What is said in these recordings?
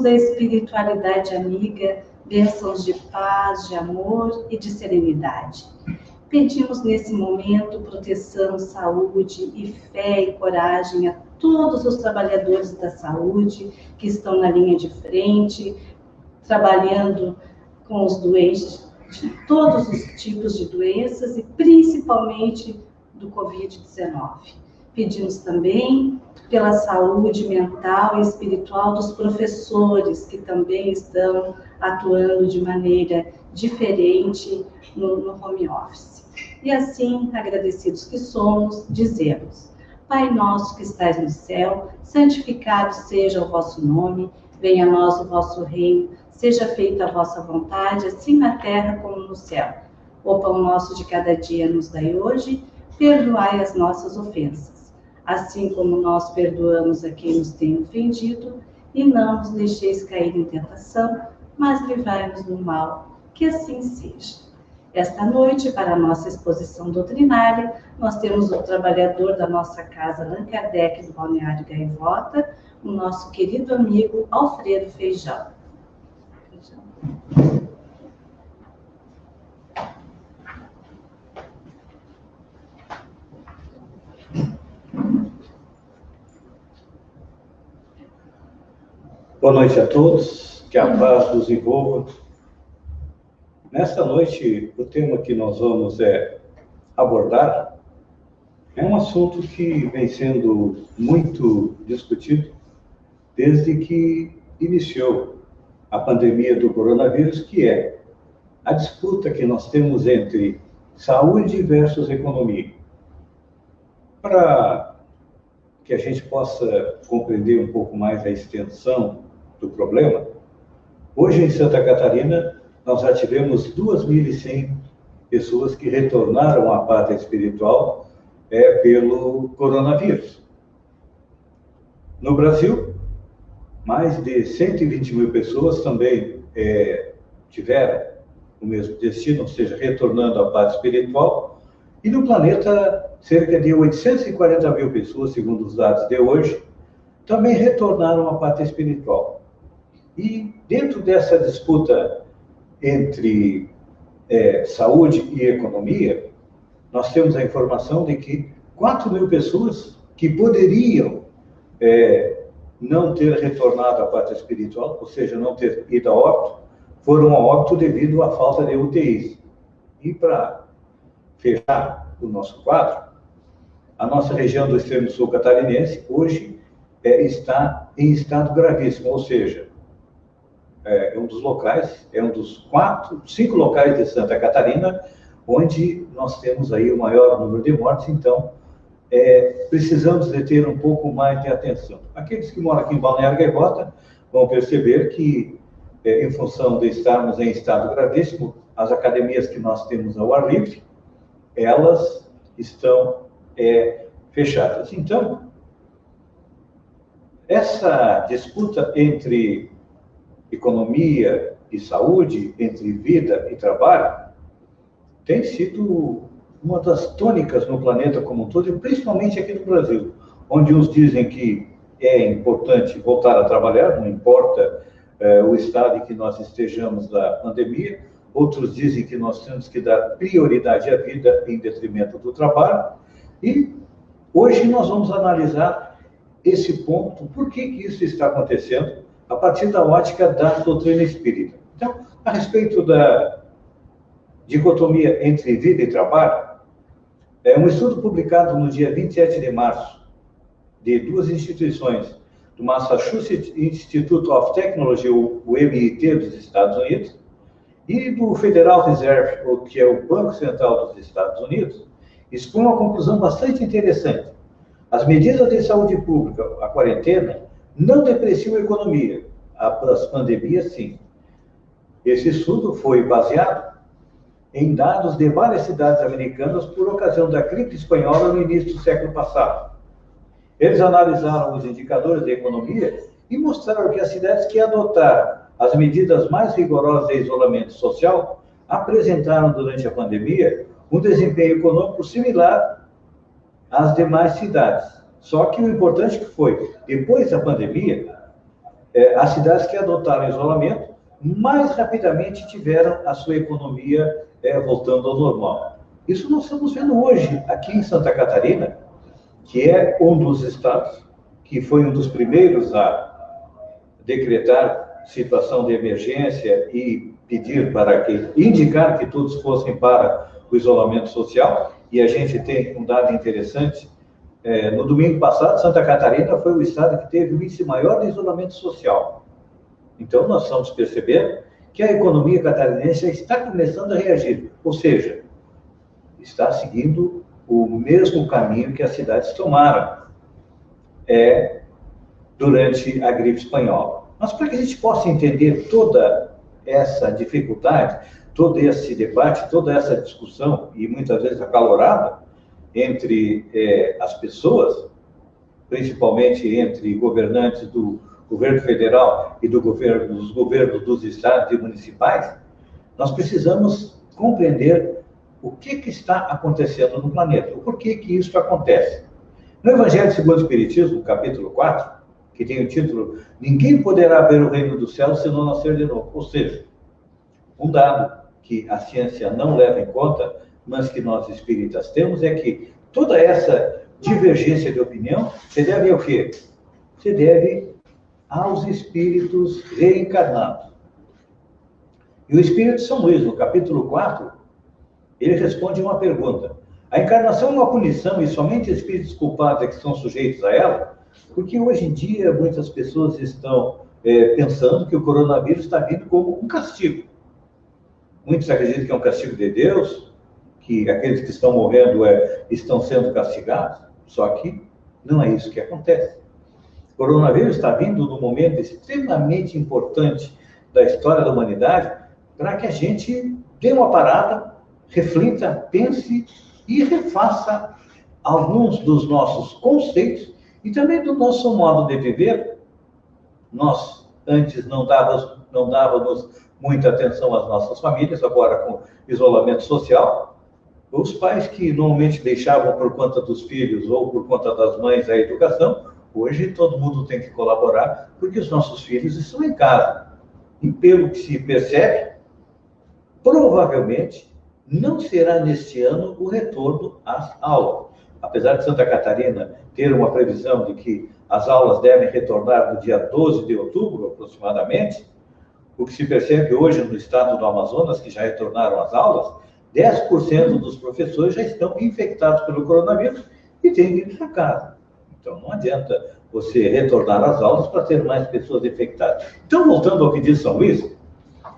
da espiritualidade amiga bênçãos de paz, de amor e de serenidade. Pedimos nesse momento proteção, saúde e fé e coragem a todos os trabalhadores da saúde que estão na linha de frente, trabalhando com os doentes de todos os tipos de doenças e principalmente do Covid-19. Pedimos também pela saúde mental e espiritual dos professores que também estão atuando de maneira diferente no home office. E assim, agradecidos que somos, dizemos: Pai nosso que estais no céu, santificado seja o vosso nome, venha a nós o vosso reino, seja feita a vossa vontade, assim na terra como no céu. O pão nosso de cada dia nos dai hoje, perdoai as nossas ofensas, assim como nós perdoamos a quem nos tem ofendido, e não nos deixeis cair em tentação, mas livrai-nos do mal, que assim seja. Esta noite, para a nossa exposição doutrinária, nós temos o trabalhador da nossa casa, Allan Kardec, do Balneário Gaivota, o nosso querido amigo Alfredo Feijão. Boa noite a todos, que a paz nos envolva. Nesta noite, o tema que nós vamos abordar é um assunto que vem sendo muito discutido desde que iniciou a pandemia do coronavírus, que é a disputa que nós temos entre saúde versus economia. Para que a gente possa compreender um pouco mais a extensão do problema, hoje em Santa Catarina nós já tivemos 2.100 pessoas que retornaram à pátria espiritual pelo coronavírus. No Brasil, mais de 120 mil pessoas também tiveram o mesmo destino, ou seja, retornando à pátria espiritual. E no planeta, cerca de 840 mil pessoas, segundo os dados de hoje, também retornaram à pátria espiritual. E dentro dessa disputa entre saúde e economia, nós temos a informação de que 4 mil pessoas que poderiam não ter retornado à pátria espiritual, ou seja, não ter ido a óbito, foram a óbito devido à falta de UTIs. E para fechar o nosso quadro, a nossa região do extremo sul catarinense hoje está em estado gravíssimo, ou seja, é um dos locais, é um dos 5 locais de Santa Catarina onde nós temos aí o maior número de mortes. Então, precisamos de ter um pouco mais de atenção. Aqueles que moram aqui em Balneário Gaivota vão perceber que, em função de estarmos em estado gravíssimo, as academias que nós temos ao ar livre, elas estão fechadas. Então, essa disputa entre economia e saúde, entre vida e trabalho, tem sido uma das tônicas no planeta como um todo, e principalmente aqui no Brasil, onde uns dizem que é importante voltar a trabalhar, não importa o estado em que nós estejamos da pandemia, outros dizem que nós temos que dar prioridade à vida em detrimento do trabalho, e hoje nós vamos analisar esse ponto, por que isso está acontecendo, a partir da ótica da doutrina espírita. Então, a respeito da dicotomia entre vida e trabalho, um estudo publicado no dia 27 de março, de 2 instituições, do Massachusetts Institute of Technology, o MIT dos Estados Unidos, e do Federal Reserve, que é o Banco Central dos Estados Unidos, expõe uma conclusão bastante interessante. As medidas de saúde pública, a quarentena, não depreciam a economia. As pandemias, sim. Esse estudo foi baseado em dados de várias cidades americanas por ocasião da gripe espanhola no início do século passado. Eles analisaram os indicadores da economia e mostraram que as cidades que adotaram as medidas mais rigorosas de isolamento social apresentaram durante a pandemia um desempenho econômico similar às demais cidades. Só que o importante que foi, depois da pandemia, as cidades que adotaram isolamento mais rapidamente tiveram a sua economia voltando ao normal. Isso nós estamos vendo hoje aqui em Santa Catarina, que é um dos estados que foi um dos primeiros a decretar situação de emergência e indicar que todos fossem para o isolamento social. E a gente tem um dado interessante. No domingo passado, Santa Catarina foi o estado que teve o índice maior de isolamento social. Então, nós estamos percebendo que a economia catarinense já está começando a reagir, ou seja, está seguindo o mesmo caminho que as cidades tomaram durante a gripe espanhola. Mas para que a gente possa entender toda essa dificuldade, todo esse debate, toda essa discussão, e muitas vezes acalorada, entre as pessoas, principalmente entre governantes do governo federal e dos governos dos estados e municipais, nós precisamos compreender o que está acontecendo no planeta, o porquê que isso acontece. No Evangelho segundo o Espiritismo, capítulo 4, que tem o título "Ninguém poderá ver o reino do céu se não nascer de novo", ou seja, um dado que a ciência não leva em conta, mas que nós espíritas temos, é que toda essa divergência de opinião se deve ao quê? Se deve aos espíritos reencarnados. E o Espírito São Luís, no capítulo 4, ele responde uma pergunta. A encarnação é uma punição e somente espíritos culpados é que são sujeitos a ela? Porque hoje em dia muitas pessoas estão pensando que o coronavírus está vindo como um castigo. Muitos acreditam que é um castigo de Deus, que aqueles que estão morrendo estão sendo castigados, só que não é isso que acontece. O coronavírus está vindo num momento extremamente importante da história da humanidade para que a gente dê uma parada, reflita, pense e refaça alguns dos nossos conceitos e também do nosso modo de viver. Nós antes não dávamos muita atenção às nossas famílias, agora com isolamento social, os pais que normalmente deixavam por conta dos filhos ou por conta das mães a educação, hoje todo mundo tem que colaborar porque os nossos filhos estão em casa. E pelo que se percebe, provavelmente não será neste ano o retorno às aulas. Apesar de Santa Catarina ter uma previsão de que as aulas devem retornar no dia 12 de outubro, aproximadamente, o que se percebe hoje no estado do Amazonas, que já retornaram às aulas, 10% dos professores já estão infectados pelo coronavírus e têm ido para casa. Então, não adianta você retornar às aulas para ter mais pessoas infectadas. Então, voltando ao que diz São Luís,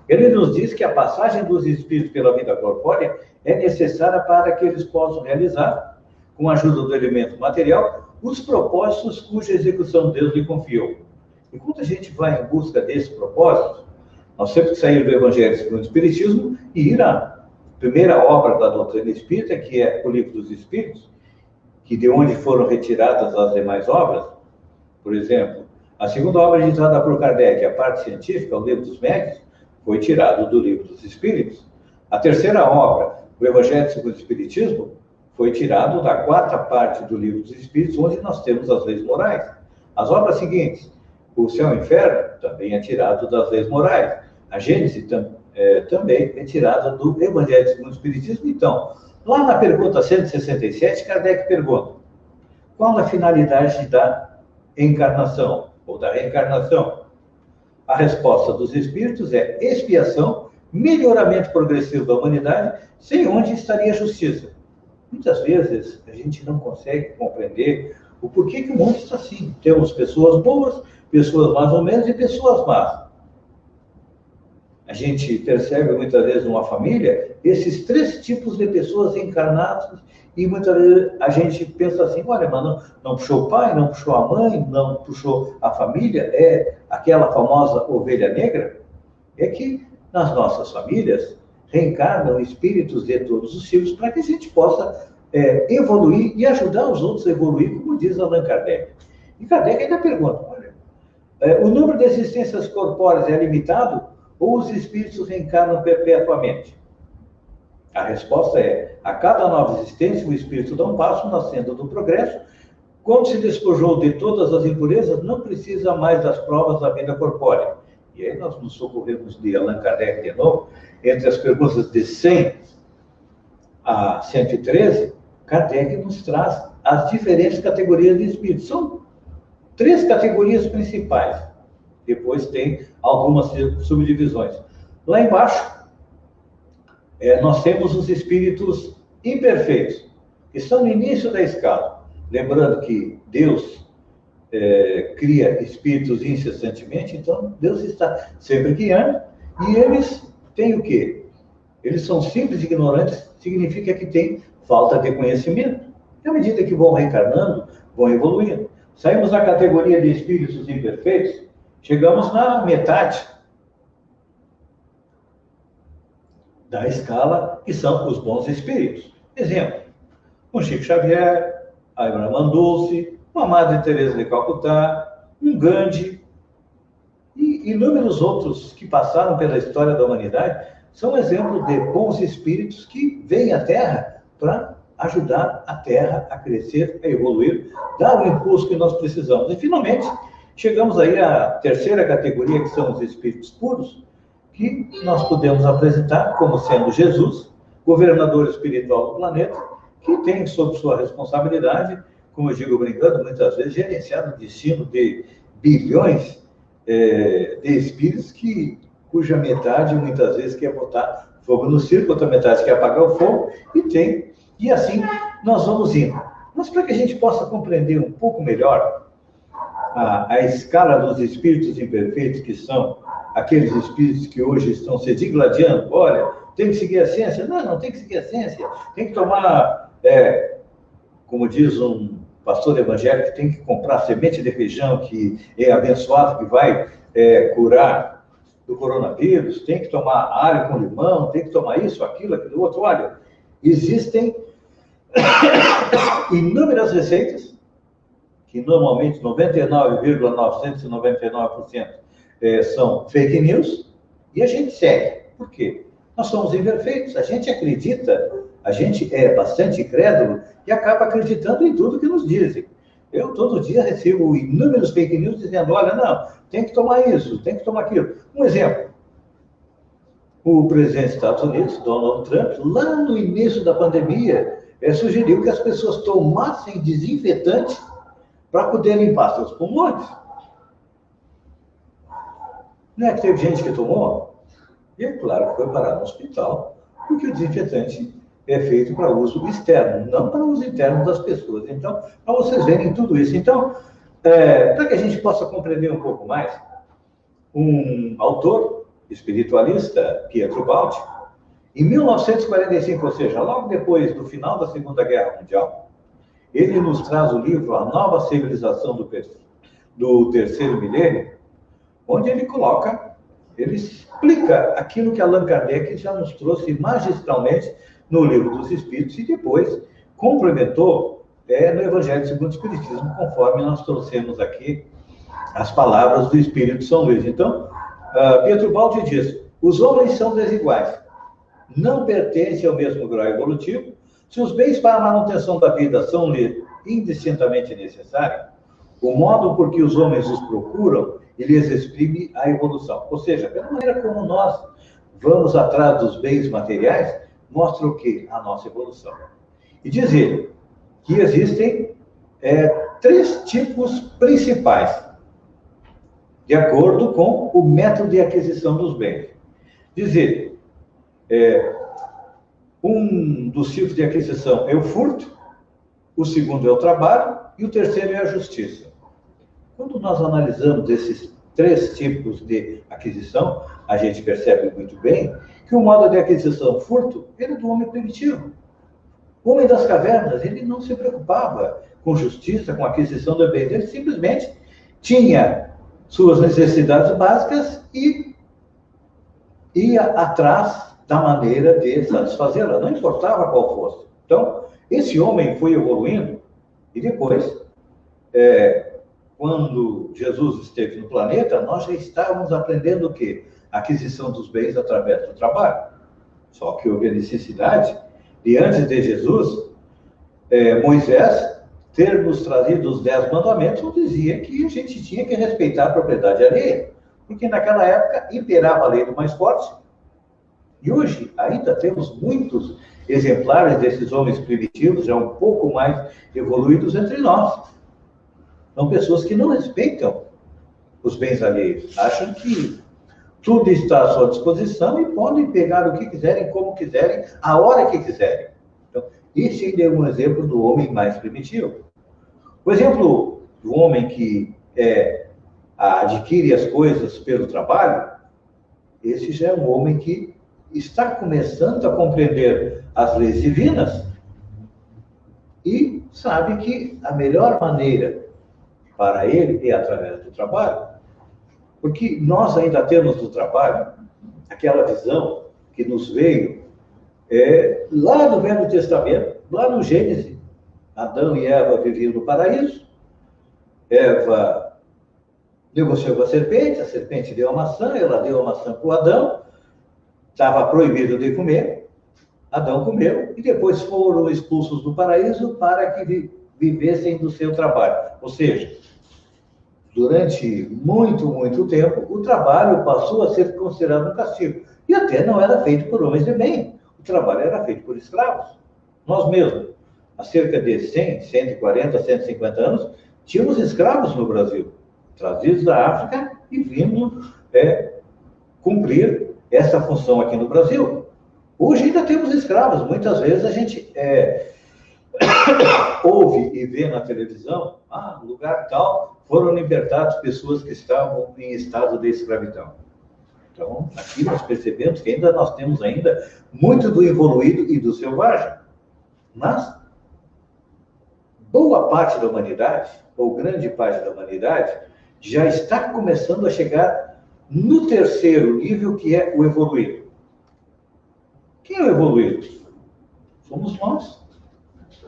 ele nos diz que a passagem dos espíritos pela vida corpórea é necessária para que eles possam realizar, com a ajuda do elemento material, os propósitos cuja execução Deus lhe confiou. E quando a gente vai em busca desses propósitos, nós temos que sair do Evangelho segundo o Espiritismo e ir à primeira obra da doutrina espírita, que é o Livro dos Espíritos, que de onde foram retiradas as demais obras. Por exemplo, a segunda obra ditada por Kardec, a parte científica, o Livro dos Médiuns, foi tirado do Livro dos Espíritos. A terceira obra, o Evangelho segundo o Espiritismo, foi tirado da quarta parte do Livro dos Espíritos, onde nós temos as leis morais. As obras seguintes, o Céu e o Inferno, também é tirado das leis morais. A Gênese também é tirada do Evangelho segundo o Espiritismo. Então, lá na pergunta 167, Kardec pergunta: qual a finalidade da encarnação ou da reencarnação? A resposta dos espíritos é expiação, melhoramento progressivo da humanidade, sem onde estaria a justiça. Muitas vezes a gente não consegue compreender o porquê que o mundo está assim. Temos pessoas boas, pessoas mais ou menos e pessoas más. A gente percebe muitas vezes numa família esses três tipos de pessoas encarnadas e muitas vezes a gente pensa assim: olha, mas não puxou o pai, não puxou a mãe, não puxou a família, é aquela famosa ovelha negra. É que nas nossas famílias reencarnam espíritos de todos os tipos para que a gente possa evoluir e ajudar os outros a evoluir, como diz Allan Kardec. E Kardec ainda pergunta: olha, o número de existências corpóreas é limitado ou os espíritos reencarnam perpetuamente? A resposta é: a cada nova existência, o espírito dá um passo na senda do progresso, quando se despojou de todas as impurezas, não precisa mais das provas da vida corpórea. E aí nós nos socorremos de Allan Kardec de novo, entre as perguntas de 100 a 113, Kardec nos traz as diferentes categorias de espíritos. São 3 categorias principais. Depois tem algumas subdivisões. Lá embaixo, nós temos os espíritos imperfeitos, que estão no início da escala. Lembrando que Deus cria espíritos incessantemente, então Deus está sempre guiando, e eles têm o quê? Eles são simples e ignorantes, significa que tem falta de conhecimento. E à medida que vão reencarnando, vão evoluindo. Saímos da categoria de espíritos imperfeitos, chegamos na metade da escala, que são os bons espíritos. Exemplo, o Chico Xavier, a Brahma Dulce, uma Madre Teresa de Calcutá, um Gandhi e inúmeros outros que passaram pela história da humanidade, são exemplos de bons espíritos que vêm à Terra para ajudar a Terra a crescer, a evoluir, dar o impulso que nós precisamos. E, finalmente, chegamos aí à terceira categoria, que são os espíritos puros, que nós podemos apresentar como sendo Jesus, governador espiritual do planeta, que tem sob sua responsabilidade, como eu digo brincando, muitas vezes, gerenciado o destino de bilhões de espíritos cuja metade, muitas vezes, quer botar fogo no circo, outra metade quer apagar o fogo, e assim nós vamos indo. Mas para que a gente possa compreender um pouco melhor a escala dos espíritos imperfeitos, que são aqueles espíritos que hoje estão se digladiando, olha, tem que seguir a ciência. Não tem que seguir a ciência. Tem que tomar, como diz um pastor evangélico, tem que comprar semente de feijão que é abençoado, que vai curar do coronavírus, tem que tomar alho com limão, tem que tomar isso, aquilo outro. Olha, existem inúmeras receitas, que normalmente 99,999% são fake news, e a gente segue. Por quê? Nós somos imperfeitos, a gente acredita, a gente é bastante incrédulo e acaba acreditando em tudo que nos dizem. Eu, todo dia, recebo inúmeros fake news dizendo, olha, não, tem que tomar isso, tem que tomar aquilo. Um exemplo, o presidente dos Estados Unidos, Donald Trump, lá no início da pandemia, sugeriu que as pessoas tomassem desinfetante para poder limpar seus pulmões. Não é que teve gente que tomou? E é claro que foi parar no hospital, porque o desinfetante é feito para uso externo, não para uso interno das pessoas. Então, para vocês verem tudo isso. Então, para que a gente possa compreender um pouco mais, um autor espiritualista, Pietro Baldi, em 1945, ou seja, logo depois do final da Segunda Guerra Mundial, ele nos traz o livro A Nova Civilização do Terceiro Milênio, onde ele explica aquilo que Allan Kardec já nos trouxe magistralmente no Livro dos Espíritos e depois complementou no Evangelho segundo o Espiritismo, conforme nós trouxemos aqui as palavras do Espírito São Luís. Então, Pietro Baldi diz, os homens são desiguais, não pertencem ao mesmo grau evolutivo. Se os bens para a manutenção da vida são-lhe indistintamente necessários, o modo por que os homens os procuram e lhes exprime a evolução. Ou seja, pela maneira como nós vamos atrás dos bens materiais, mostra o quê? A nossa evolução. E diz ele que existem 3 tipos principais, de acordo com o método de aquisição dos bens. Diz ele, um dos tipos de aquisição é o furto, o segundo é o trabalho e o terceiro é a justiça. Quando nós analisamos esses 3 tipos de aquisição, a gente percebe muito bem que o modo de aquisição furto era do homem primitivo. O homem das cavernas, ele não se preocupava com justiça, com aquisição do bem, ele simplesmente tinha suas necessidades básicas e ia atrás da maneira de satisfazê-la, não importava qual fosse. Então, esse homem foi evoluindo e depois, quando Jesus esteve no planeta, nós já estávamos aprendendo o quê? A aquisição dos bens através do trabalho. Só que houve a necessidade de, antes de Jesus, Moisés ter nos trazido os 10 mandamentos, não dizia que a gente tinha que respeitar a propriedade alheia, porque naquela época imperava a lei do mais forte. E hoje ainda temos muitos exemplares desses homens primitivos, já um pouco mais evoluídos entre nós. São pessoas que não respeitam os bens alheios, acham que tudo está à sua disposição e podem pegar o que quiserem, como quiserem, a hora que quiserem. Então, esse é um exemplo do homem mais primitivo. O exemplo do homem que adquire as coisas pelo trabalho, esse já é um homem que está começando a compreender as leis divinas e sabe que a melhor maneira para ele é através do trabalho. Porque nós ainda temos do trabalho aquela visão que nos veio lá do Velho Testamento, lá no Gênesis. Adão e Eva viviam no paraíso, Eva negociou com a serpente deu a maçã, ela deu a maçã para o Adão, estava proibido de comer, Adão comeu, e depois foram expulsos do paraíso para que vivessem do seu trabalho. Ou seja, durante muito, muito tempo, o trabalho passou a ser considerado um castigo. E até não era feito por homens de bem. O trabalho era feito por escravos. Nós mesmos, há cerca de 100, 140, 150 anos, tínhamos escravos no Brasil, trazidos da África e vimos cumprir essa função aqui no Brasil. Hoje ainda temos escravos. Muitas vezes a gente ouve e vê na televisão, no lugar tal, foram libertadas pessoas que estavam em estado de escravidão. Então, aqui nós percebemos que ainda nós temos ainda muito do evoluído e do selvagem. Mas, boa parte da humanidade, ou grande parte da humanidade, já está começando a chegar no terceiro nível, que é o evoluído. Quem é o evoluído? Somos nós,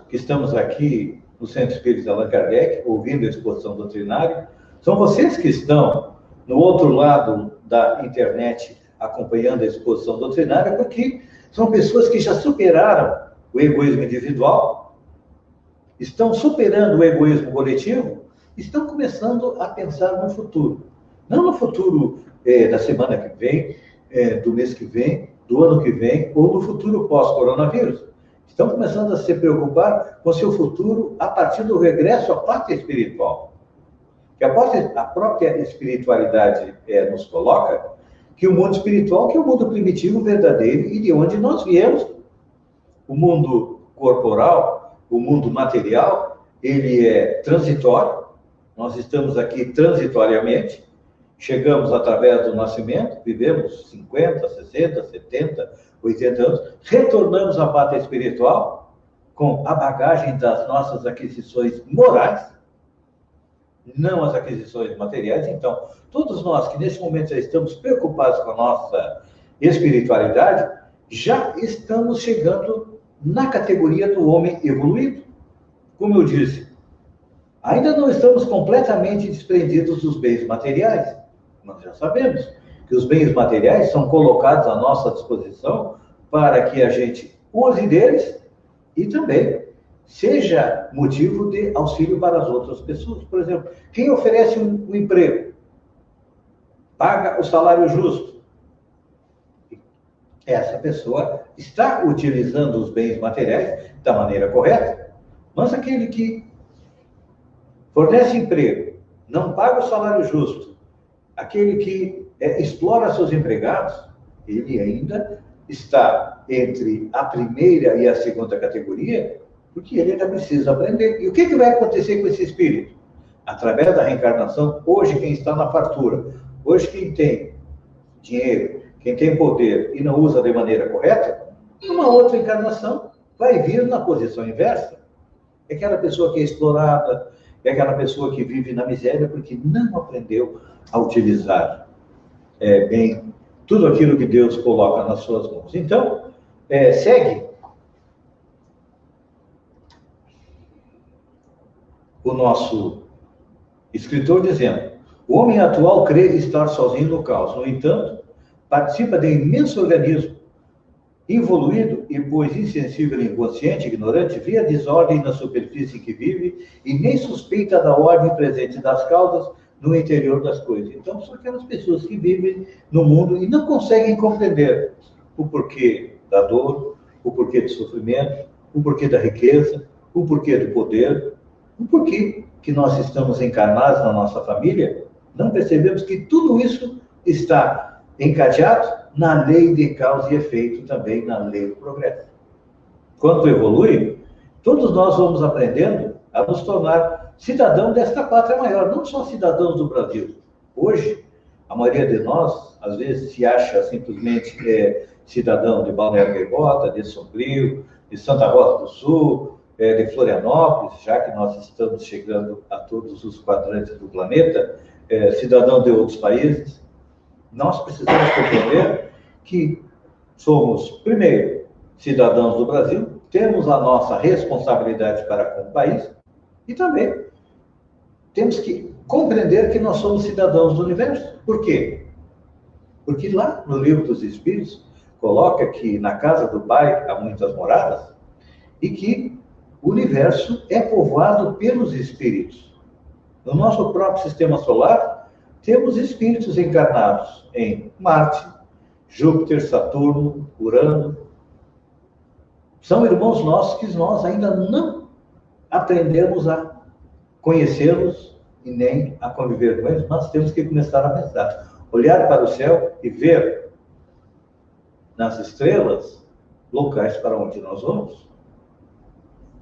que estamos aqui no Centro Espírita Allan Kardec, ouvindo a exposição doutrinária. São vocês que estão no outro lado da internet acompanhando a exposição doutrinária, porque são pessoas que já superaram o egoísmo individual, estão superando o egoísmo coletivo, estão começando a pensar no futuro. Não no futuro da semana que vem, do mês que vem, do ano que vem, ou no futuro pós-coronavírus. Estão começando a se preocupar com o seu futuro a partir do regresso à pátria espiritual. Que a própria espiritualidade nos coloca que o mundo espiritual, que é o mundo primitivo verdadeiro e de onde nós viemos. O mundo corporal, o mundo material, ele é transitório. Nós estamos aqui transitoriamente. Chegamos através do nascimento, vivemos 50, 60, 70, 80 anos, retornamos à pátria espiritual com a bagagem das nossas aquisições morais, não as aquisições materiais. Então, todos nós que nesse momento já estamos preocupados com a nossa espiritualidade, já estamos chegando na categoria do homem evoluído. Como eu disse, ainda não estamos completamente desprendidos dos bens materiais. Nós já sabemos que os bens materiais são colocados à nossa disposição para que a gente use deles e também seja motivo de auxílio para as outras pessoas. Por exemplo, quem oferece um emprego, paga o salário justo. Essa pessoa está utilizando os bens materiais da maneira correta. Mas aquele que fornece emprego, não paga o salário justo, aquele que explora seus empregados, ele ainda está entre a primeira e a segunda categoria, porque ele ainda precisa aprender. E o que vai acontecer com esse espírito? Através da reencarnação, hoje quem está na fartura, hoje quem tem dinheiro, quem tem poder e não usa de maneira correta, numa outra encarnação vai vir na posição inversa. É aquela pessoa que é explorada, é aquela pessoa que vive na miséria porque não aprendeu a utilizar bem tudo aquilo que Deus coloca nas suas mãos. Então, segue o nosso escritor dizendo: o homem atual crê estar sozinho no caos, no entanto, participa de imenso organismo Involuído e, pois, insensível e inconsciente, ignorante, vê a desordem na superfície em que vive e nem suspeita da ordem presente das causas no interior das coisas. Então, são aquelas pessoas que vivem no mundo e não conseguem compreender o porquê da dor, o porquê do sofrimento, o porquê da riqueza, o porquê do poder, o porquê que nós estamos encarnados na nossa família. Não percebemos que tudo isso está encadeado na lei de causa e efeito, também na lei do progresso. Quanto evolui, todos nós vamos aprendendo a nos tornar cidadão desta pátria maior, não só cidadãos do Brasil. Hoje, a maioria de nós, às vezes, se acha simplesmente cidadão de Balneário Gaivota, de Sombrio, de Santa Rosa do Sul, de Florianópolis, já que nós estamos chegando a todos os quadrantes do planeta, cidadão de outros países. Nós precisamos compreender que somos, primeiro, cidadãos do Brasil, temos a nossa responsabilidade para com o país e também temos que compreender que nós somos cidadãos do universo. Por quê? Porque lá no Livro dos Espíritos coloca que na casa do Pai há muitas moradas e que o universo é povoado pelos espíritos. No nosso próprio sistema solar, temos espíritos encarnados em Marte, Júpiter, Saturno, Urano. São irmãos nossos que nós ainda não aprendemos a conhecê-los e nem a conviver com eles. Nós temos que começar a pensar, olhar para o céu e ver nas estrelas locais para onde nós vamos.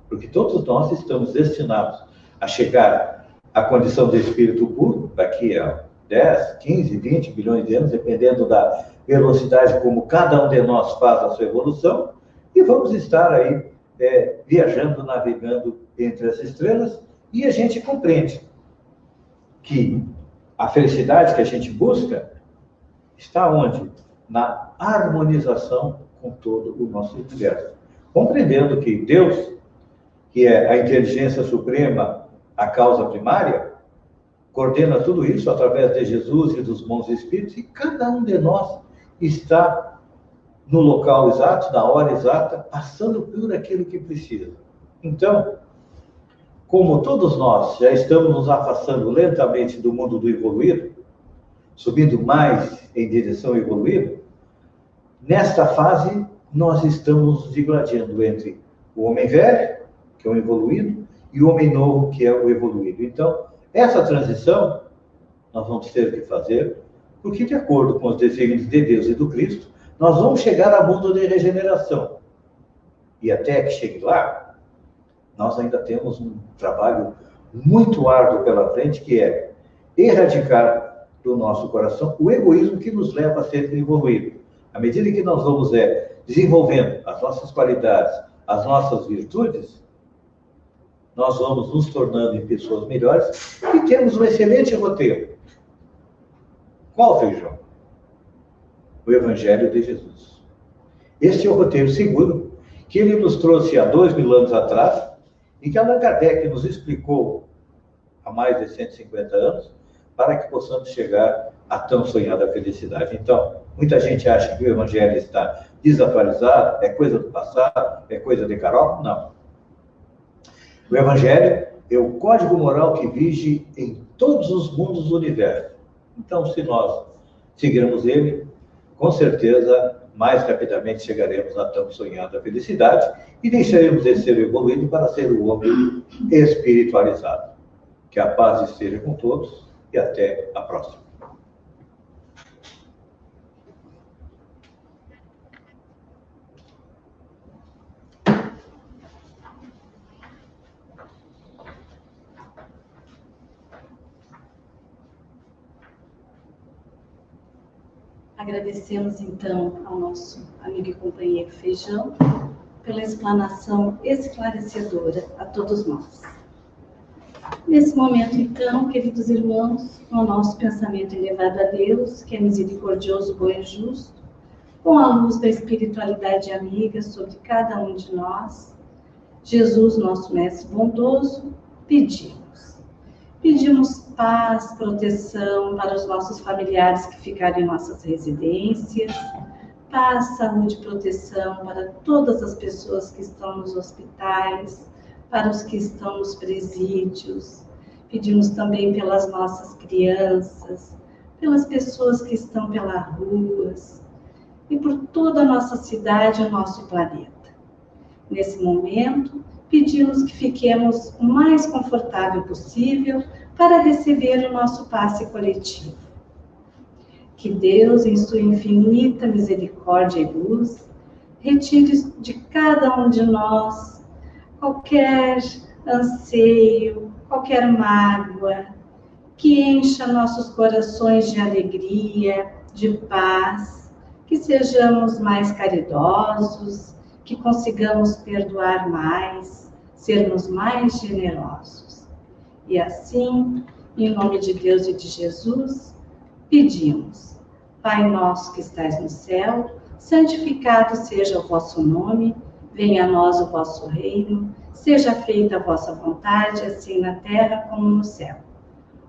Porque todos nós estamos destinados a chegar à condição de espírito puro daqui a 10, 15, 20 bilhões de anos, dependendo da velocidade como cada um de nós faz a sua evolução, e vamos estar aí viajando, navegando entre as estrelas, e a gente compreende que a felicidade que a gente busca está onde? Na harmonização com todo o nosso universo. Compreendendo que Deus, que é a inteligência suprema, a causa primária, coordena tudo isso através de Jesus e dos bons espíritos, e cada um de nós está no local exato, na hora exata, passando por aquilo que precisa. Então, como todos nós já estamos nos afastando lentamente do mundo do evoluído, subindo mais em direção ao evoluído, nesta fase nós estamos nos digladiando entre o homem velho, que é o evoluído, e o homem novo, que é o evoluído. Então, essa transição nós vamos ter que fazer, porque de acordo com os desígnios de Deus e do Cristo, nós vamos chegar ao mundo de regeneração. E até que chegue lá, nós ainda temos um trabalho muito árduo pela frente, que é erradicar do nosso coração o egoísmo que nos leva a ser evoluído. À medida que nós vamos desenvolvendo as nossas qualidades, as nossas virtudes, nós vamos nos tornando em pessoas melhores e temos um excelente roteiro. Qual, Feijão? O Evangelho de Jesus. Este é o roteiro seguro que ele nos trouxe há 2000 anos atrás e que Allan Kardec nos explicou há mais de 150 anos para que possamos chegar à tão sonhada felicidade. Então, muita gente acha que o Evangelho está desatualizado, é coisa do passado, é coisa de Carol. Não. O Evangelho é o código moral que vige em todos os mundos do universo. Então, se nós seguirmos ele, com certeza, mais rapidamente chegaremos à tão sonhada felicidade e deixaremos de ser evoluído para ser o homem espiritualizado. Que a paz esteja com todos e até a próxima. Agradecemos, então, ao nosso amigo e companheiro Feijão pela explanação esclarecedora a todos nós. Nesse momento, então, queridos irmãos, com o nosso pensamento elevado a Deus, que é misericordioso, bom e justo, com a luz da espiritualidade amiga sobre cada um de nós, Jesus, nosso Mestre bondoso, pedimos paz, proteção para os nossos familiares que ficaram em nossas residências, paz, saúde e proteção para todas as pessoas que estão nos hospitais, para os que estão nos presídios. Pedimos também pelas nossas crianças, pelas pessoas que estão pelas ruas e por toda a nossa cidade e o nosso planeta. Nesse momento, pedimos que fiquemos o mais confortável possível para receber o nosso passe coletivo. Que Deus, em sua infinita misericórdia e luz, retire de cada um de nós qualquer anseio, qualquer mágoa, que encha nossos corações de alegria, de paz, que sejamos mais caridosos, que consigamos perdoar mais, sermos mais generosos. E assim, em nome de Deus e de Jesus, pedimos: Pai nosso que estais no céu, santificado seja o vosso nome, venha a nós o vosso reino, seja feita a vossa vontade, assim na terra como no céu.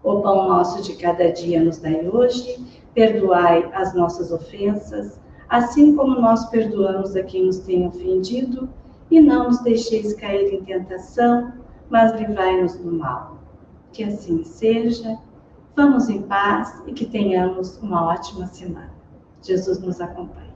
O pão nosso de cada dia nos dai hoje, perdoai as nossas ofensas, assim como nós perdoamos a quem nos tem ofendido, e não nos deixeis cair em tentação, mas livrai-nos do mal. Que assim seja. Vamos em paz e que tenhamos uma ótima semana. Jesus nos acompanhe.